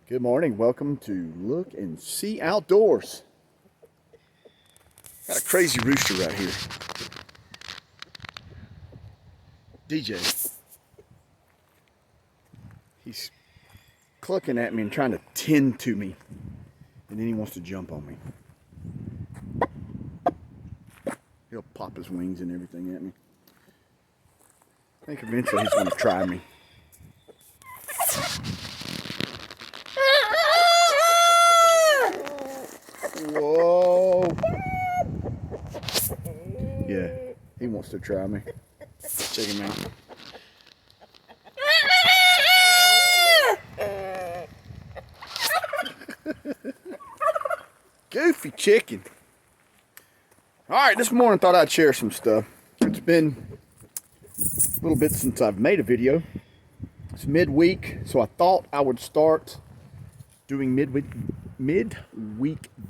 Good morning. Welcome to Look and See Outdoors. Got a crazy rooster right here. DJ. He's clucking at me and trying to tend to me. And then he wants to jump on me. He'll pop his wings and everything at me. I think eventually he's going to try me. Whoa. Yeah, he wants to try me. Check him out. Goofy chicken. Alright, this morning thought I'd share some stuff. It's been a little bit since I've made a video. It's midweek, so I thought I would start doing midweek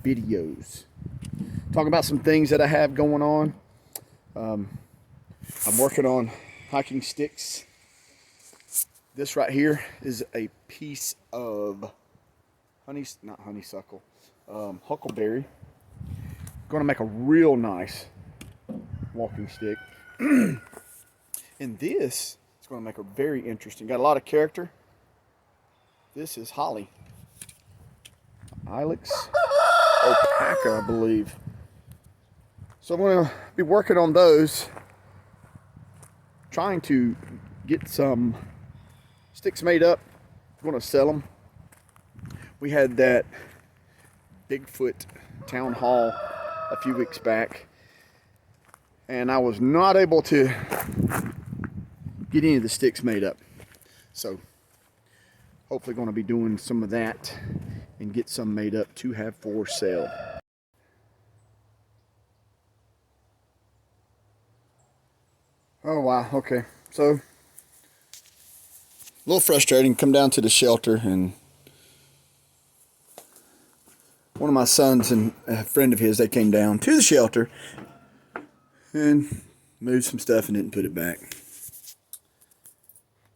videos. Talking about some things that I have going on. I'm working on hiking sticks. This right here is a piece of huckleberry. Going to make a real nice walking stick. And this is going to make a very interesting. Got a lot of character. This is holly. Ilex opaca, I believe. So I'm going to be working on those. Trying to get some sticks made up. I'm going to sell them. We had that Bigfoot town hall a few weeks back, and I was not able to get any of the sticks made up. So hopefully going to be doing some of that and get some made up to have for sale. Oh wow, okay. So a little frustrating. Come down to the shelter, and one of my sons and a friend of his, they came down to the shelter and moved some stuff and didn't put it back.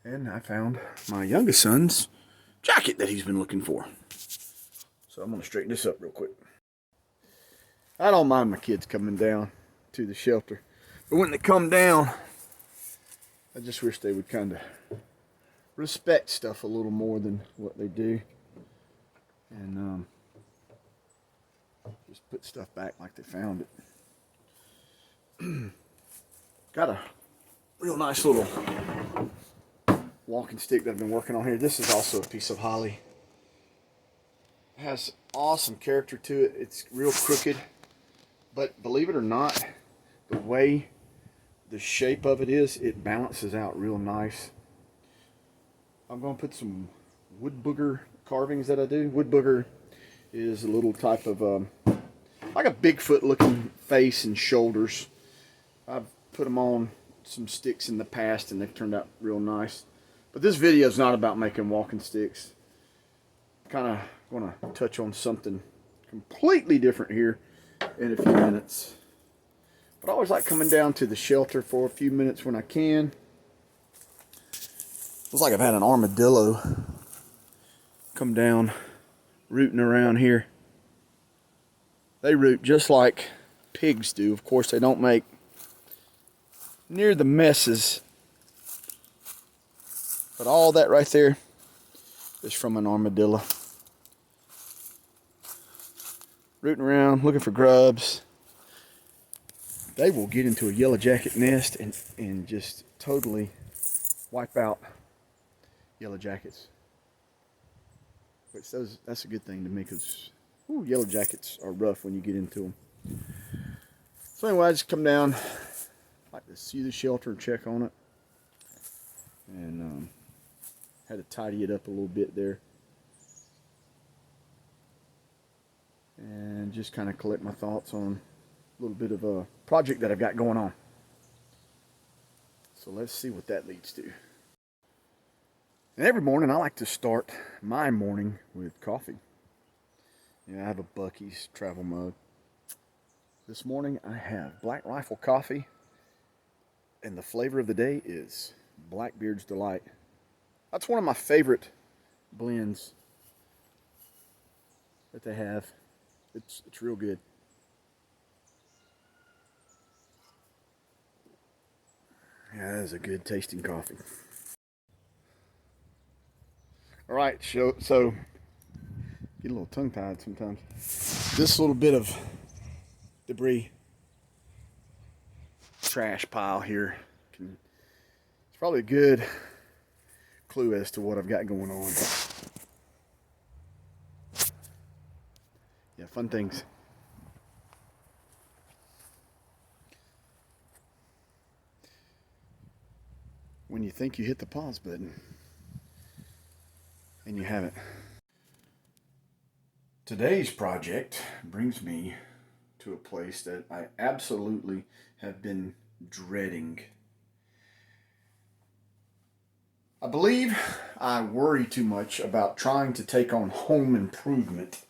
And I found my youngest son's jacket that he's been looking for. So I'm going to straighten this up real quick. I don't mind my kids coming down to the shelter, but when they come down, I just wish they would kind of respect stuff a little more than what they do. And just put stuff back like they found it. Got a real nice little walking stick that I've been working on here. This is also a piece of holly. It has awesome character to it. It's real crooked, but believe it or not, the way the shape of it is, it balances out real nice. I'm going to put some wood booger carvings that I do. Wood booger is a little type of like a Bigfoot looking face and shoulders. I've put them on some sticks in the past and they've turned out real nice. But this video is not about making walking sticks. Kind of going to touch on something completely different here in a few minutes. But I always like coming down to the shelter for a few minutes when I can. Looks like I've had an armadillo come down rooting around here. They root just like pigs do. Of course, they don't make near the messes. But all that right there is from an armadillo. Rooting around, looking for grubs. They will get into a yellow jacket nest and just totally wipe out yellow jackets. Which that's a good thing to me, because yellow jackets are rough when you get into them. So anyway, I just come down, like to see the shelter and check on it. And had to tidy it up a little bit there. And just kind of collect my thoughts on a little bit of a project that I've got going on. So let's see what that leads to. And every morning I like to start my morning with coffee. I have a Buc-ee's travel mug. This morning I have Black Rifle coffee, and the flavor of the day is Blackbeard's Delight. That's one of my favorite blends that they have. It's real good. Yeah, that is a good tasting coffee. All right, so get a little tongue-tied sometimes. This little bit of debris trash pile here it's probably a good clue as to what I've got going on. Yeah, fun things. When you think you hit the pause button and you haven't. Today's project brings me to a place that I absolutely have been dreading. I believe I worry too much about trying to take on home improvement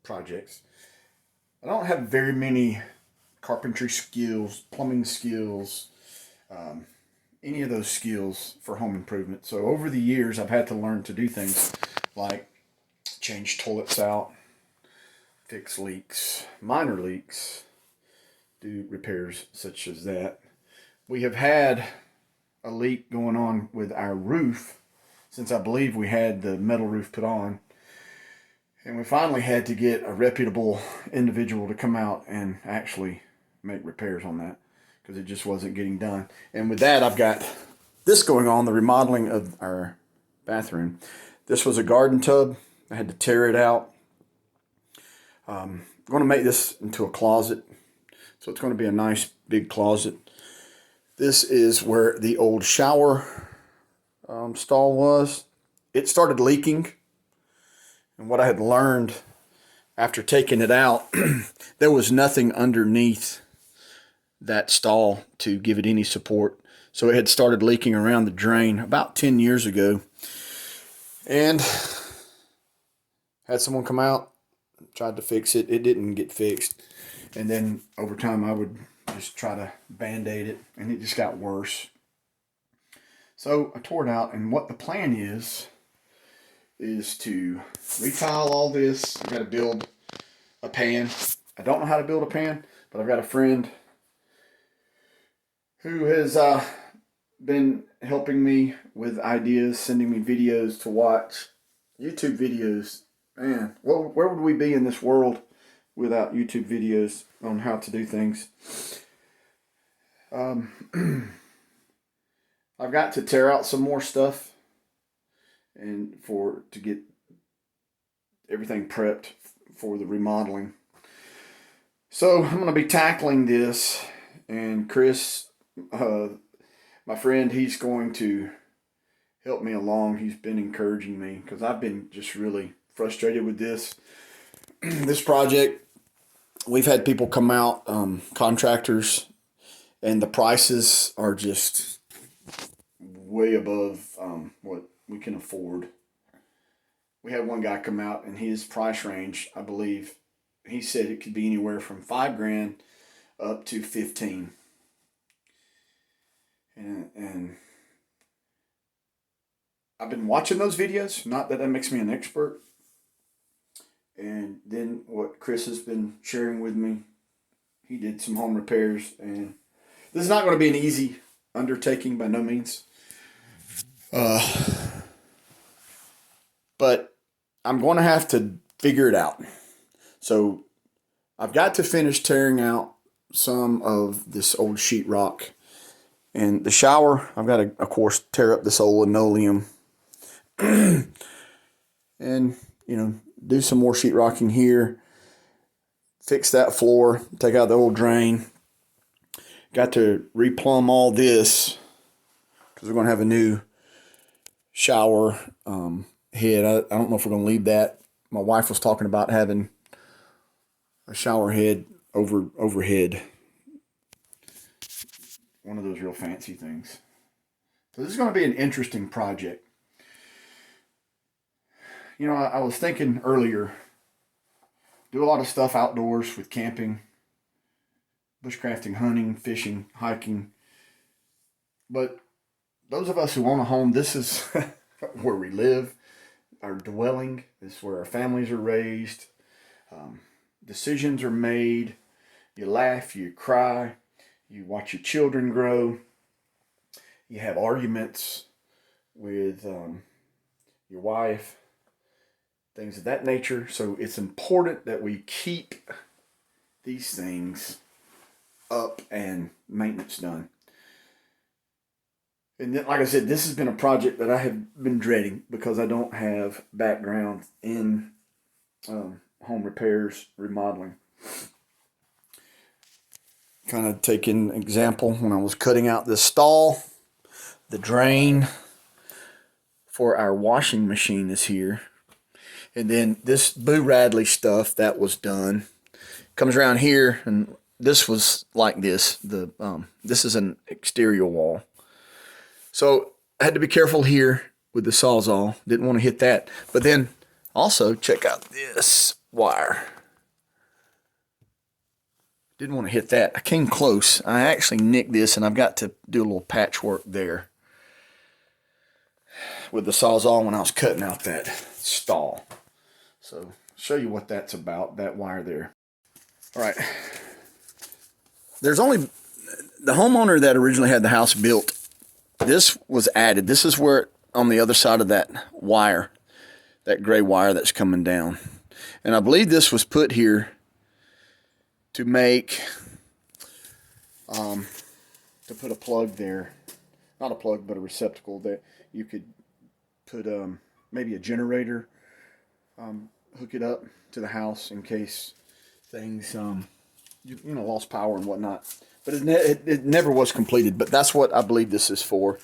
projects. I don't have very many carpentry skills, plumbing skills, any of those skills for home improvement. So over the years, I've had to learn to do things like change toilets out, fix leaks, minor leaks, do repairs such as that. We have had a leak going on with our roof since I believe we had the metal roof put on. And we finally had to get a reputable individual to come out and actually make repairs on that because it just wasn't getting done. And with that, I've got this going on, the remodeling of our bathroom. This was a garden tub. I had to tear it out. I'm going to make this into a closet. So it's going to be a nice big closet. This is where the old shower stall was. It started leaking. And what I had learned after taking it out, there was nothing underneath that stall to give it any support. So it had started leaking around the drain about 10 years ago. And had someone come out, tried to fix it. It didn't get fixed. And then over time I would just try to band-aid it, and it just got worse. So I tore it out, and what the plan is to retile all this. I've got to build a pan. I don't know how to build a pan, but I've got a friend who has been helping me with ideas, sending me videos to watch, YouTube videos. Man, where would we be in this world without YouTube videos on how to do things? I've got to tear out some more stuff and to get everything prepped for the remodeling. So I'm going to be tackling this, and Chris, my friend, he's going to help me along. He's been encouraging me because I've been just really frustrated with this this project. We've had people come out, contractors, and the prices are just way above what we can afford. We had one guy come out, and his price range, I believe, he said it could be anywhere from $5,000 up to 15. And I've been watching those videos. Not that makes me an expert. And then what Chris has been sharing with me, he did some home repairs, and this is not going to be an easy undertaking by no means. But I'm going to have to figure it out. So I've got to finish tearing out some of this old sheetrock. And the shower, I've got to, of course, tear up this old linoleum. And, do some more sheetrocking here. Fix that floor. Take out the old drain. Got to replumb all this because we're going to have a new shower head. I don't know if we're going to leave that. My wife was talking about having a shower head overhead. One of those real fancy things. So this is going to be an interesting project. I was thinking earlier, do a lot of stuff outdoors with camping, bushcrafting, hunting, fishing, hiking. But those of us who own a home, this is where we live. our dwelling. This is where our families are raised. Decisions are made. You laugh, you cry, you watch your children grow. You have arguments with your wife, things of that nature. So it's important that we keep these things up and maintenance done. And then, like I said, this has been a project that I have been dreading because I don't have background in home repairs, remodeling. Kind of taking an example, when I was cutting out this stall, the drain for our washing machine is here. And then this Boo Radley stuff that was done comes around here, and this was like this. This is an exterior wall. So I had to be careful here with the Sawzall. Didn't want to hit that. But then also check out this wire. Didn't want to hit that. I came close. I actually nicked this, and I've got to do a little patchwork there with the Sawzall when I was cutting out that stall. So show you what that's about, that wire there. All right. There's only the homeowner that originally had the house built. This was added. This is where on the other side of that wire, that gray wire that's coming down. And I believe this was put here to make, to put a plug there. Not a plug, but a receptacle that you could put maybe a generator, hook it up to the house in case things, you know, lost power and whatnot. But it never was completed, but that's what I believe this is for.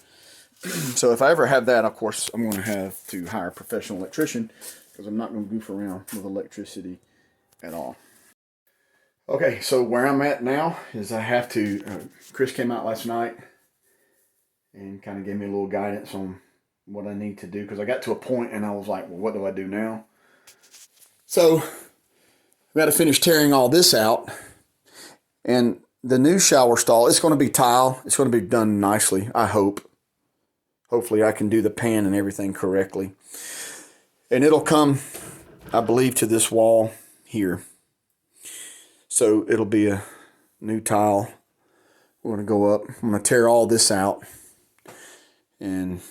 So if I ever have that, of course, I'm going to have to hire a professional electrician because I'm not going to goof around with electricity at all. Okay, so where I'm at now is I have to, Chris came out last night and kind of gave me a little guidance on what I need to do because I got to a point and I was like, well, what do I do now? So I've got to finish tearing all this out, and the new shower stall, it's going to be tile. It's going to be done nicely, I hope. Hopefully I can do the pan and everything correctly. And it'll come, I believe, to this wall here. So it'll be a new tile. We're going to go up. I'm going to tear all this out. And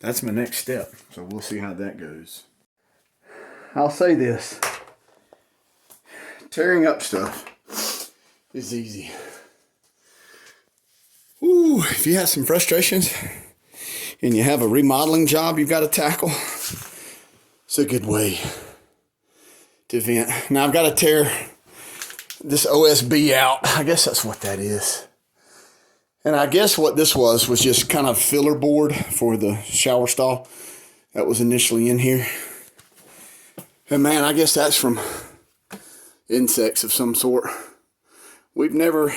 that's my next step. So we'll see how that goes. I'll say this. Tearing up stuff is easy. Ooh, if you have some frustrations and you have a remodeling job you've got to tackle, it's a good way to vent. Now I've got to tear this OSB out. I guess that's what that is. And I guess what this was just kind of filler board for the shower stall that was initially in here. And man, I guess that's from insects of some sort. We've never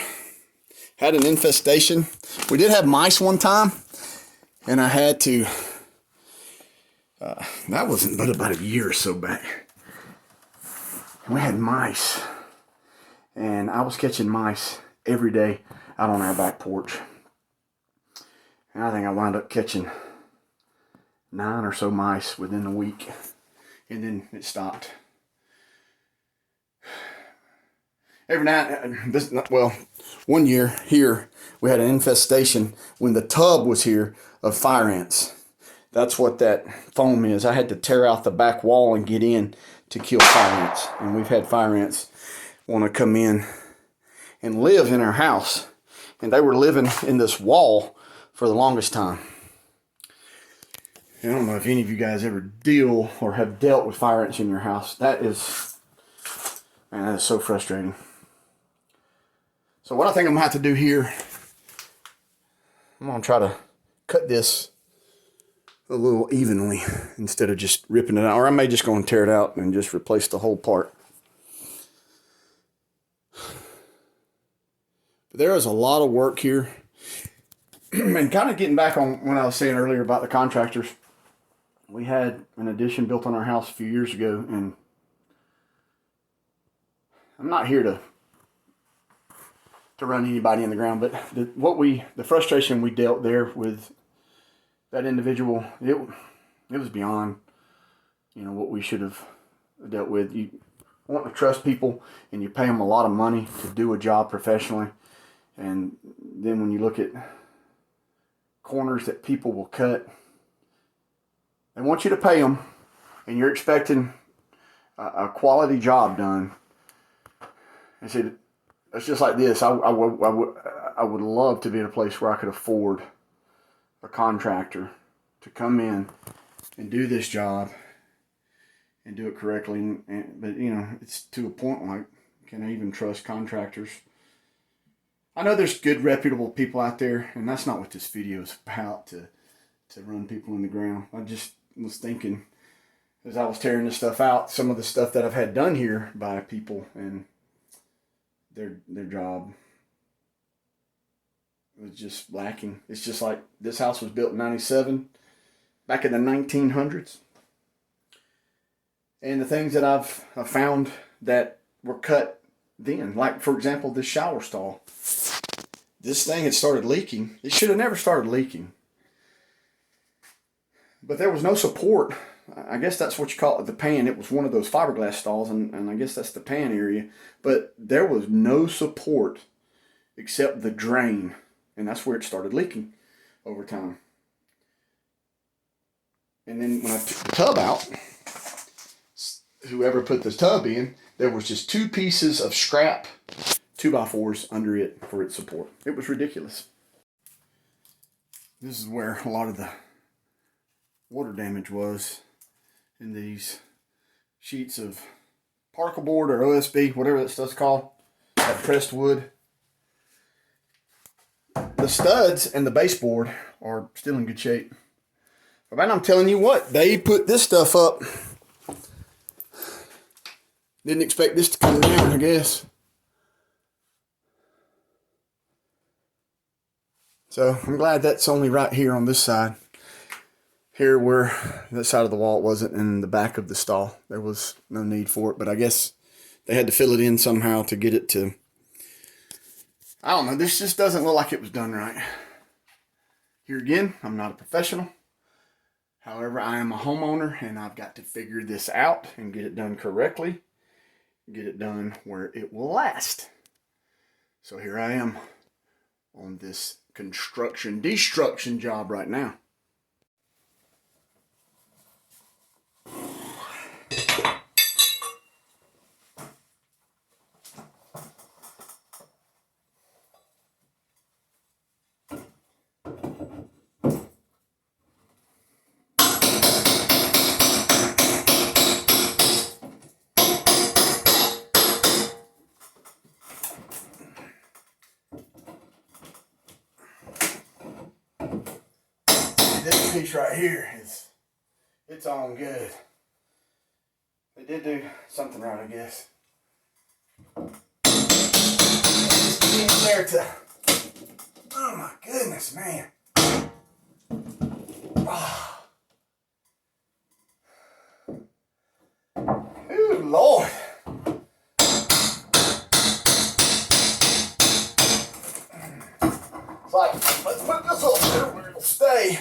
had an infestation. We did have mice one time, and I had to, that wasn't but about a year or so back. We had mice, and I was catching mice every day out on our back porch. And I think I wound up catching 9 or so mice within a week, and then it stopped. Every night, one year here, we had an infestation when the tub was here of fire ants. That's what that foam is. I had to tear out the back wall and get in to kill fire ants. And we've had fire ants want to come in and live in our house. And they were living in this wall for the longest time. I don't know if any of you guys ever deal or have dealt with fire ants in your house. That is so frustrating. So what I think I'm going to have to do here, I'm going to try to cut this a little evenly instead of just ripping it out. Or I may just go and tear it out and just replace the whole part. But there is a lot of work here. And kind of getting back on what I was saying earlier about the contractors. We had an addition built on our house a few years ago, and I'm not here to run anybody in the ground, but the frustration we dealt there with that individual, it was beyond you know, what we should have dealt with. You want to trust people, and you pay them a lot of money to do a job professionally. And then when you look at corners that people will cut, they want you to pay them, and you're expecting a quality job done. I said, it's just like this. I would love to be in a place where I could afford a contractor to come in and do this job and do it correctly. But, you know, it's to a point like, can I even trust contractors? I know there's good, reputable people out there, and that's not what this video is about, to run people in the ground. I just was thinking, as I was tearing this stuff out, some of the stuff that I've had done here by people, and their job was just lacking. It's just like this house was built in 97, back in the 1900s. And the things that I've found that were cut then, like, for example, this shower stall. This thing had started leaking. It should have never started leaking. But there was no support. I guess that's what you call it, the pan. It was one of those fiberglass stalls, and I guess that's the pan area. But there was no support except the drain, and that's where it started leaking over time. And then when I took the tub out, whoever put the tub in, there was just 2 pieces of scrap 2x4s under it for its support. It was ridiculous. This is where a lot of the water damage was, in these sheets of particle board or OSB, whatever that stuff's called, that pressed wood. The studs and the baseboard are still in good shape. But I'm telling you what, they put this stuff up. Didn't expect this to come down, I guess. So I'm glad that's only right here on this side. Here where that side of the wall, it wasn't in the back of the stall. There was no need for it, but I guess they had to fill it in somehow to get it to, I don't know, this just doesn't look like it was done right. Here again, I'm not a professional. However, I am a homeowner, and I've got to figure this out and get it done correctly. Get it done where it will last. So here I am on this construction, destruction job right now. This piece right here it's on good. They did do something right, I guess. It's there to, oh my goodness, man. Oh. Ooh, Lord. It's like, let's put this up there where it'll stay.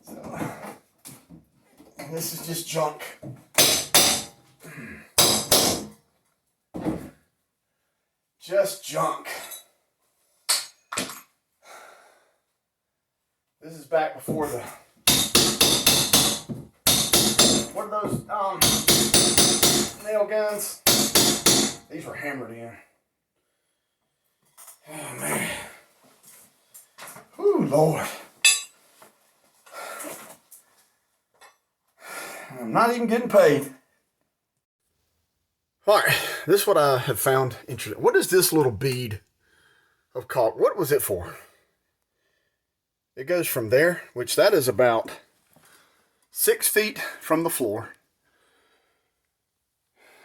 So, and this is just junk. Just junk. This is back before the, what are those nail guns? These were hammered in. Oh man. Whew, Lord. I'm not even getting paid. All right, this is what I have found interesting. What is this little bead of copper? What was it for? It goes from there, which that is about 6 feet from the floor.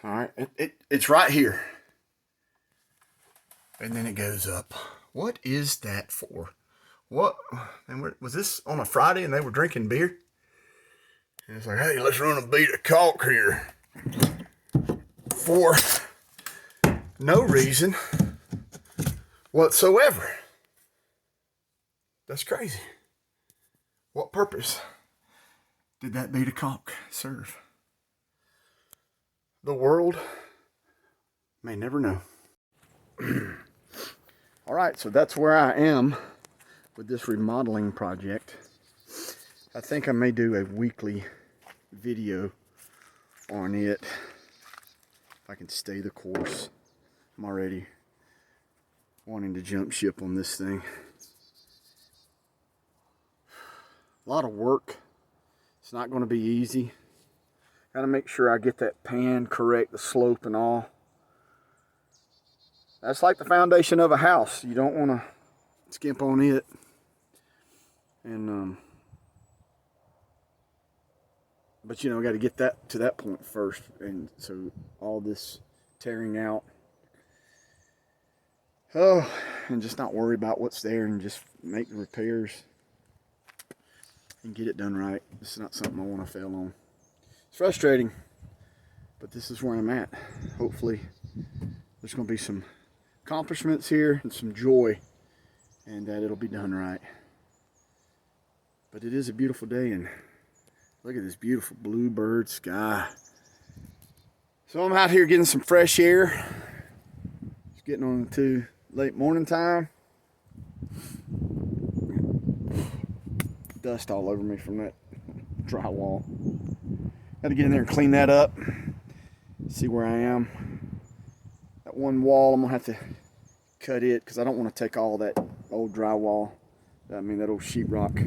All right, it's right here. And then it goes up. What is that for? What? And was this on a Friday and they were drinking beer? And it's like, hey, let's run a bead of caulk here. For no reason whatsoever. That's crazy. What purpose? Did that beta caulk serve? The world may never know. All right, so that's where I am with this remodeling project. I think I may do a weekly video on it if I can stay the course. I'm already wanting to jump ship on this thing. A lot of work. It's not going to be easy. Got to make sure I get that pan correct, the slope and all. That's like the foundation of a house. You don't want to skimp on it. And but you know, got to get that to that point first. And so all this tearing out. Oh, and just not worry about what's there and just make the repairs and get it done right. This is not something I want to fail on. It's frustrating, but this is where I'm at. Hopefully there's going to be some accomplishments here and some joy, and that it'll be done right. But it is a beautiful day, and look at this beautiful bluebird sky. So I'm out here getting some fresh air. It's getting on to late morning time. Dust all over me from that drywall. Got to get in there and clean that up. See where I am. That one wall, I'm gonna have to cut it because I don't want to take all that old drywall. I mean that old sheetrock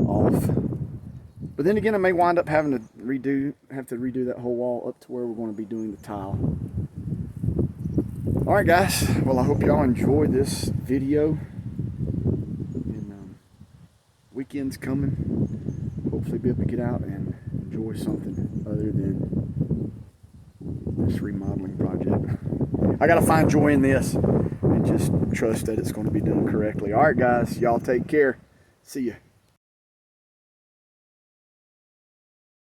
off. But then again, I may wind up having to redo that whole wall up to where we're going to be doing the tile. All right, guys. Well, I hope y'all enjoyed this video. Weekend's coming. Hopefully be able to get out and enjoy something other than this remodeling project. I gotta find joy in this and just trust that it's going to be done correctly. All right, guys, y'all take care. See ya.